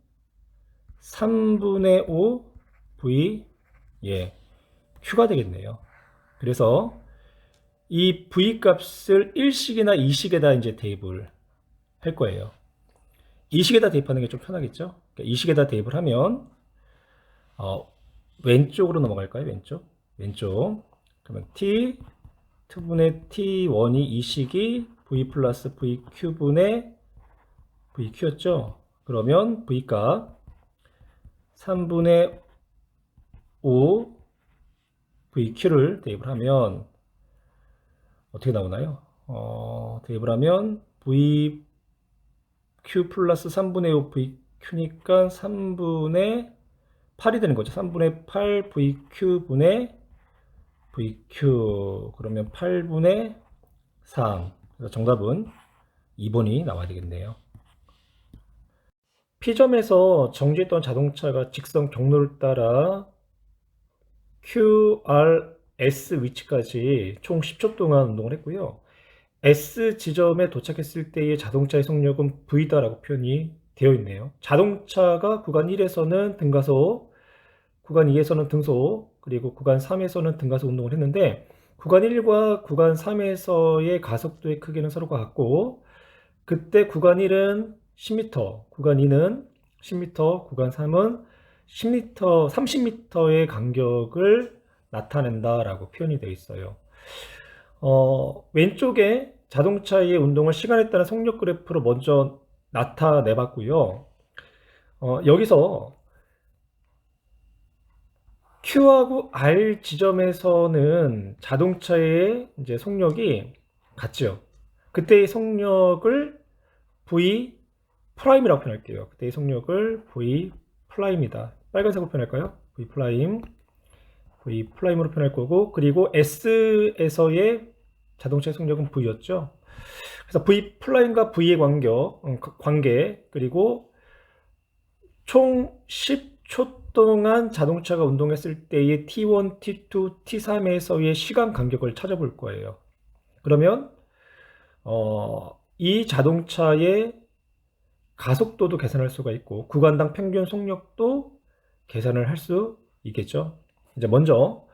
3분의 5 V Q가 되겠네요. 그래서 이 V 값을 1식이나 2식에다 이제 대입을 할 거예요. 2식에다 대입하는 게 좀 편하겠죠? 그러니까 2식에다 대입을 하면 왼쪽으로 넘어갈까요? 왼쪽. 그러면 T2분의 T1이 2식이 V 플러스 VQ분의 VQ였죠? 그러면 V값 3분의 5 VQ를 대입을 하면 어떻게 나오나요? 대입을 하면 VQ 플러스 3분의 5 VQ니까 3분의 8이 되는 거죠. 3분의 8 VQ분의 VQ. 그러면 8분의 3. 그래서 정답은 2번이 나와야 되겠네요. P점에서 정지했던 자동차가 직선 경로를 따라 QRS 위치까지 총 10초 동안 운동을 했고요. S 지점에 도착했을 때의 자동차의 속력은 V다라고 표현이 되어 있네요. 자동차가 구간 1에서는 등가속, 구간 2에서는 등속, 그리고 구간 3에서는 등가속 운동을 했는데 구간 1과 구간 3에서의 가속도의 크기는 서로가 같고 그때 구간 1은 10m, 구간 2는 10m, 구간 3은 10m, 30m의 간격을 나타낸다라고 표현이 되어 있어요. 왼쪽에 자동차의 운동을 시간에 따른 속력 그래프로 먼저 나타내 봤고요. 여기서 Q하고 R 지점에서는 자동차의 이제 속력이 같죠. 그때의 속력을 V 프라임이라고 표현할게요. 그때의 속력을 V 프라임이다. 빨간색으로 표현할까요? V 프라임. V 프라임으로 표현할 거고, 그리고 S에서의 자동차의 속력은 V였죠. 그래서 V 프라임과 V의 관계, 그리고 총 10초 동안 자동차가 운동했을 때의 T1, T2, T3에서의 시간 간격을 찾아볼 거예요. 그러면 이 자동차의 가속도도 계산할 수가 있고 구간당 평균 속력도 계산을 할 수 있겠죠. 이제 먼저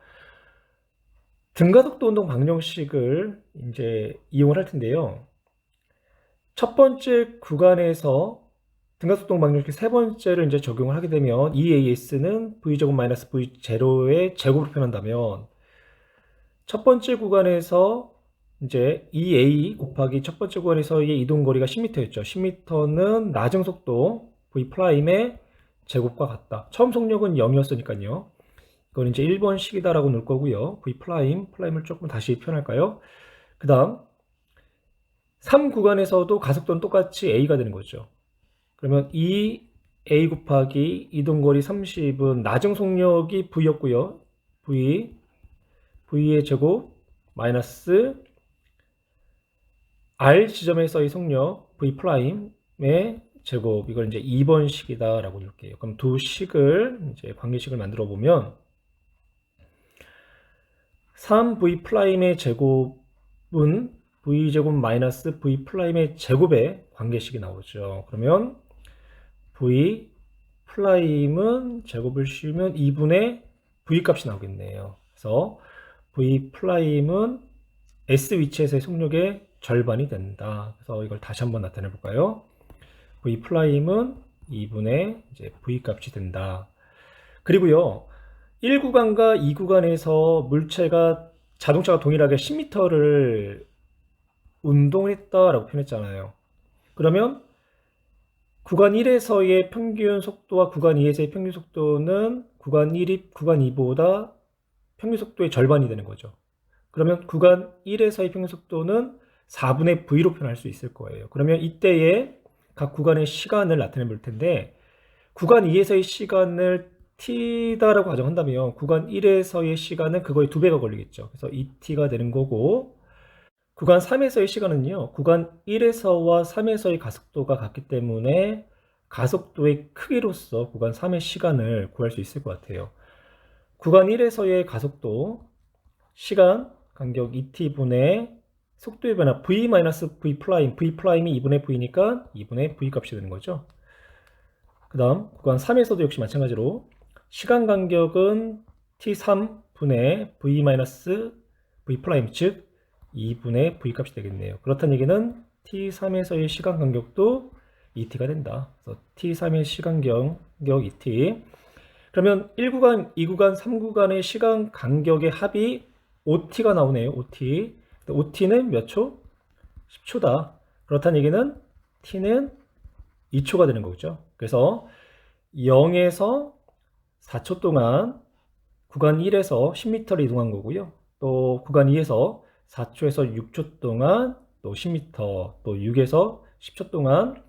등가속도 운동 방정식을 이제 이용을 할 텐데요. 첫 번째 구간에서 등가속도 방정식 세 번째를 이제 적용을 하게 되면 EAS는 V제곱 마이너스 V0의 제곱으로 표현한다면 첫 번째 구간에서 이제 EA 곱하기 첫 번째 구간에서의 이동거리가 10m였죠. 10m는 나중 속도 V'의 제곱과 같다. 처음 속력은 0이었으니까요. 이건 이제 1번식이다라고 넣을 거고요. V'을 조금 다시 표현할까요? 그 다음 3구간에서도 가속도는 똑같이 A가 되는 거죠. 그러면 이 A 곱하기 이동거리 30은 나중 속력이 V였고요. V의 제곱 마이너스 R 지점에서의 속력 V'의 제곱, 이걸 이제 2번식이다라고 넣을게요. 그럼 두 식을 이제 관계식을 만들어 보면 3V'의 제곱은 V제곱 마이너스 V'의 제곱의 관계식이 나오죠. 그러면 V'은 제곱을 씌우면 2분의 V값이 나오겠네요. 그래서 V'은 S 위치에서의 속력의 절반이 된다. 그래서 이걸 다시 한번 나타내 볼까요? V'은 2분의 이제 V값이 된다. 그리고요, 1구간과 2구간에서 자동차가 동일하게 10m를 운동했다라고 표현했잖아요. 그러면 구간 1에서의 평균 속도와 구간 2에서의 평균 속도는 구간 1이 구간 2보다 평균 속도의 절반이 되는 거죠. 그러면 구간 1에서의 평균 속도는 4분의 V로 표현할 수 있을 거예요. 그러면 이때의 각 구간의 시간을 나타내 볼 텐데, 구간 2에서의 시간을 T다라고 가정한다면 구간 1에서의 시간은 그거의 2배가 걸리겠죠. 그래서 2T가 되는 거고, 구간 3에서의 시간은요, 구간 1에서와 3에서의 가속도가 같기 때문에 가속도의 크기로서 구간 3의 시간을 구할 수 있을 것 같아요. 구간 1에서의 가속도, 시간, 간격 2T분의 속도의 변화 V-V', V'이 2분의 V니까 2분의 V 값이 되는 거죠. 그 다음 구간 3에서도 역시 마찬가지로 시간 간격은 T3분의 V-V', 즉 2분의 V 값이 되겠네요. 그렇다는 얘기는 T3에서의 시간 간격도 2T가 된다. 그래서 T3의 시간 간격 2T. 그러면 1구간, 2구간, 3구간의 시간 간격의 합이 5T가 나오네요. 5T. OT는 몇 초? 10초다. 그렇다는 얘기는 T는 2초가 되는 거죠. 그래서 0에서 4초 동안 구간 1에서 10m를 이동한 거고요. 또 구간 2에서 4초에서 6초 동안 또 10m, 또 6에서 10초 동안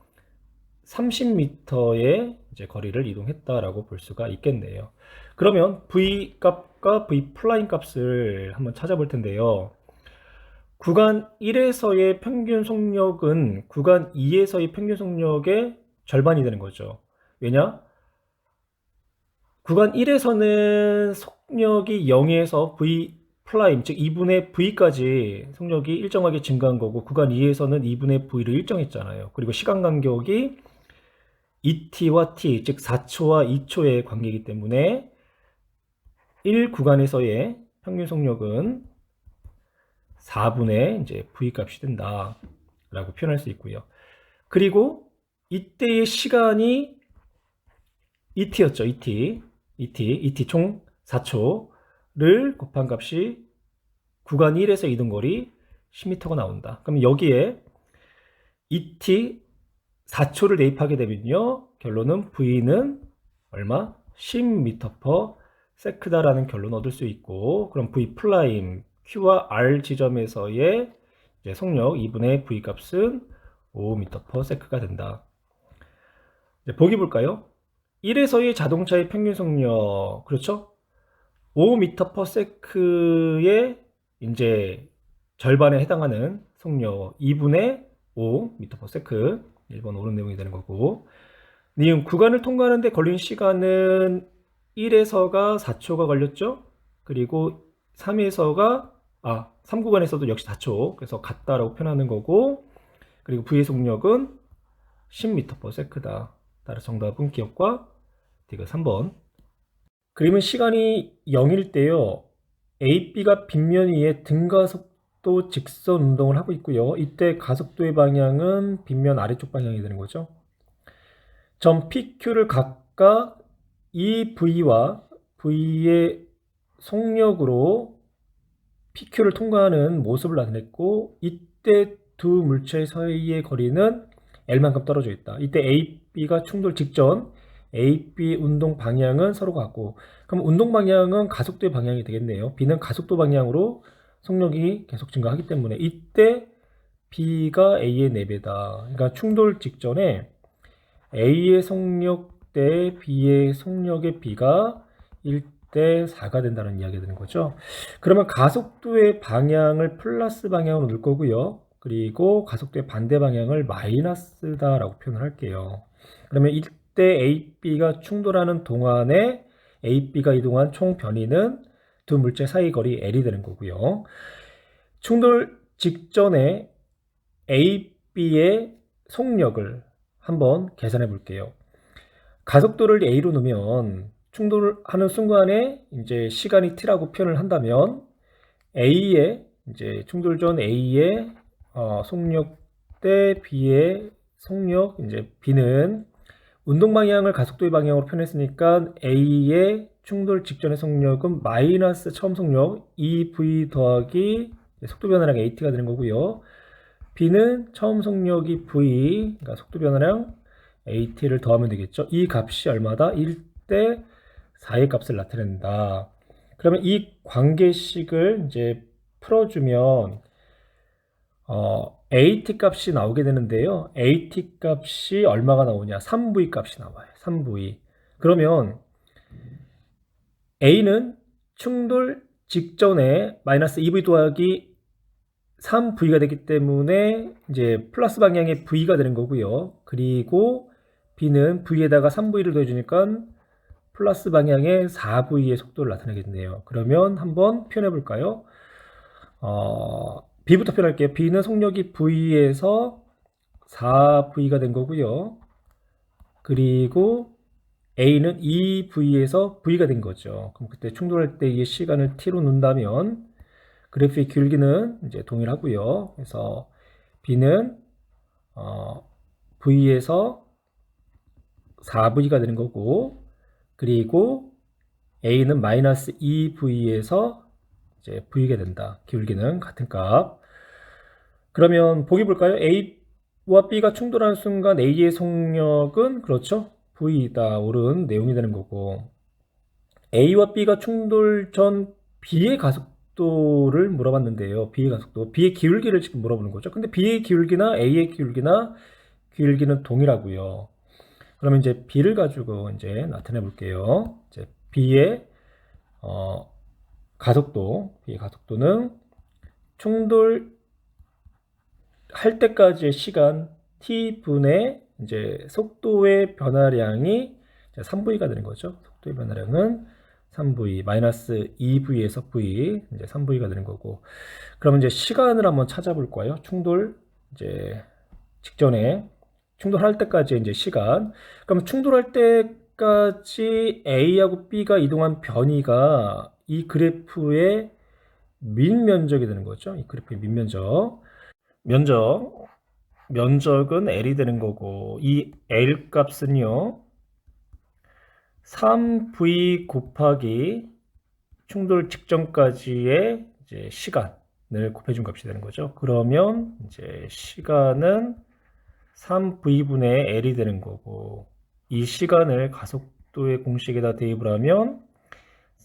30m의 이제 거리를 이동했다라고 볼 수가 있겠네요. 그러면 V 값과 V 플라인 값을 한번 찾아볼 텐데요. 구간 1에서의 평균 속력은 구간 2에서의 평균 속력의 절반이 되는 거죠. 왜냐? 구간 1에서는 속력이 0에서 V 플라임, 즉 2분의 V까지 속력이 일정하게 증가한 거고, 구간 2에서는 2분의 V를 일정했잖아요. 그리고 시간 간격이 2T와 T, 즉 4초와 2초의 관계이기 때문에 1구간에서의 평균 속력은 4분의 이제 V 값이 된다라고 표현할 수 있고요. 그리고 이때의 시간이 ET였죠. ET 총 4초를 곱한 값이 구간 1에서 이동거리 10m가 나온다. 그럼 여기에 ET 4초를 대입하게 되면요. 결론은 V는 얼마? 10m/s다라는 결론을 얻을 수 있고, 그럼 V 프라임 Q와 R 지점에서의 이제 속력 2분의 V 값은 5m/s가 된다. 이제 보기 볼까요? 1에서의 자동차의 평균 속력, 그렇죠? 5m/s의 이제 절반에 해당하는 속력 2분의 5m/s. 1번 옳은 내용이 되는 거고. 니은 구간을 통과하는데 걸린 시간은 1에서가 4초가 걸렸죠? 그리고 3구간에서도 역시 4초. 그래서 같다라고 표현하는 거고. 그리고 V의 속력은 10m/s다. 따라서 정답은 기억과 디귿 3번. 그림은 시간이 0일 때요. A, B가 빗면 위에 등가속도 직선 운동을 하고 있고요. 이때 가속도의 방향은 빗면 아래쪽 방향이 되는 거죠. 점 PQ를 각각 이 V와 V의 속력으로 PQ를 통과하는 모습을 나타냈고, 이때 두 물체 사이의 거리는 L만큼 떨어져 있다. 이때 A, B가 충돌 직전 A, B 운동 방향은 서로 같고, 그럼 운동 방향은 가속도의 방향이 되겠네요. B는 가속도 방향으로 속력이 계속 증가하기 때문에 이때 B가 A의 4배다. 그러니까 충돌 직전에 A의 속력 대 B의 속력의 B가 1대 4가 된다는 이야기가 되는 거죠. 그러면 가속도의 방향을 플러스 방향으로 넣을 거고요. 그리고 가속도의 반대 방향을 마이너스다라고 표현을 할게요. 그러면 이때 A, B가 충돌하는 동안에 A, B가 이동한 총 변이는 두 물체 사이 거리 L이 되는 거고요. 충돌 직전에 A, B의 속력을 한번 계산해 볼게요. 가속도를 A로 놓으면 충돌하는 순간에 이제 시간이 T라고 표현을 한다면 A의 이제 충돌 전 A의 속력 대 B의 속력 이제 B는 운동 방향을 가속도의 방향으로 표현했으니까 A의 충돌 직전의 속력은 마이너스 처음 속력 2V 더하기 속도 변화량 AT가 되는 거고요. B는 처음 속력이 V, 그러니까 속도 변화량 AT를 더하면 되겠죠. 이 값이 얼마다? 1대 4의 값을 나타낸다. 그러면 이 관계식을 이제 풀어주면 AT 값이 나오게 되는데요. AT 값이 얼마가 나오냐? 3V 값이 나와요. 3V. 그러면 A는 충돌 직전에 마이너스 2V 더하기 3V가 되기 때문에 이제 플러스 방향의 V가 되는 거고요. 그리고 B는 V에다가 3V를 더해주니까 플러스 방향의 4V의 속도를 나타내겠네요. 그러면 한번 표현해 볼까요? B부터 표현할게요. B는 속력이 V에서 4V가 된 거고요. 그리고 A는 2V에서 V가 된 거죠. 그럼 그때 충돌할 때의 시간을 T로 놓는다면 그래프의 길기는 이제 동일하고요. 그래서 B는 V에서 4V가 되는 거고, 그리고 A는 마이너스 2V에서 이제 V가 된다. 기울기는 같은 값. 그러면 보기 볼까요? A와 B가 충돌하는 순간 A의 속력은 그렇죠? V다. 옳은 내용이 되는 거고, A와 B가 충돌 전 B의 가속도를 물어봤는데요. B의 가속도, B의 기울기를 지금 물어보는 거죠. 근데 B의 기울기나 A의 기울기는 동일하고요. 그러면 이제 B를 가지고 이제 나타내 볼게요. 이제 B의 B의 가속도는 충돌 할 때까지의 시간 T분의 이제 속도의 변화량이 3V가 되는 거죠. 속도의 변화량은 3V, 마이너스 2V에서 V, 이제 3V가 되는 거고. 그러면 이제 시간을 한번 찾아볼 거예요. 충돌, 이제 직전에, 충돌할 때까지 이제 시간. 그럼 충돌할 때까지 A하고 B가 이동한 변이가 이 그래프의 민면적이 되는 거죠. 이 그래프의 민면적. 면적은 L이 되는 거고, 이 L 값은요, 3V 곱하기 충돌 직전까지의 이제 시간을 곱해준 값이 되는 거죠. 그러면 이제 시간은 3V분의 L이 되는 거고, 이 시간을 가속도의 공식에다 대입을 하면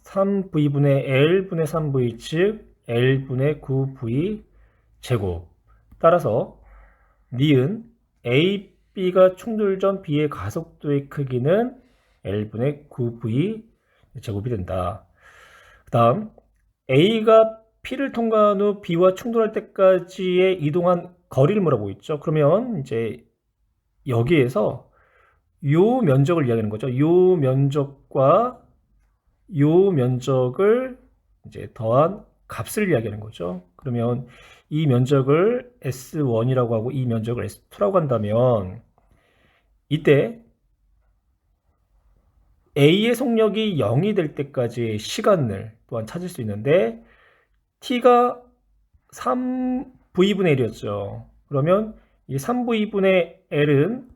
3V분의 L분의 3V, 즉 L분의 9V 제곱. 따라서 니은 A, B가 충돌 전 B의 가속도의 크기는 L분의 9V 제곱이 된다. 그 다음 A가 P를 통과한 후 B와 충돌할 때까지의 이동한 거리를 물어보고 있죠. 그러면 이제 여기에서 요 면적을 이야기하는 거죠. 요 면적과 요 면적을 이제 더한 값을 이야기하는 거죠. 그러면 이 면적을 S1이라고 하고 이 면적을 S2라고 한다면 이때 A의 속력이 0이 될 때까지의 시간을 또한 찾을 수 있는데 T가 3V분의 L이었죠. 그러면 이 3V분의 L은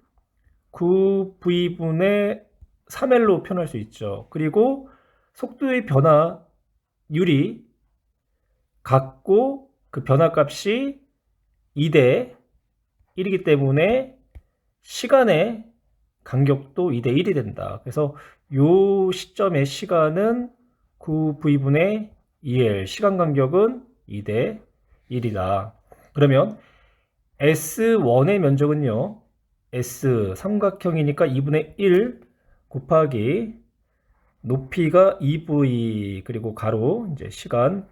9V분의 3L로 표현할 수 있죠. 그리고 속도의 변화율이 같고 그 변화값이 2대 1이기 때문에 시간의 간격도 2대 1이 된다. 그래서 요 시점의 시간은 9V분의 2L, 시간 간격은 2대 1이다. 그러면 S1의 면적은요. S 삼각형이니까 2분의 1 곱하기 높이가 2V 그리고 가로 이제 시간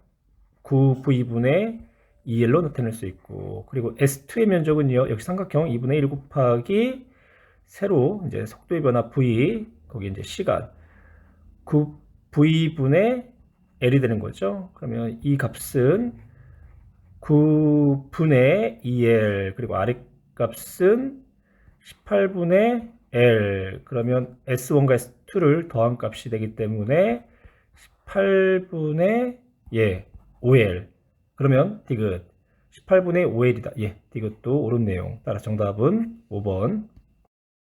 9V분의 2L로 나타낼 수 있고, 그리고 S2의 면적은요. 역시 삼각형 2분의 1 곱하기 세로 이제 속도의 변화 V 거기 이제 시간 9V분의 L이 되는 거죠. 그러면 이 값은 9분의 2L 그리고 아래 값은 18분의 L. 그러면 S1과 S2를 더한 값이 되기 때문에 18분의 5L. 그러면 디귿 18분의 5L이다. 디귿도 옳은 내용. 따라서 정답은 5번.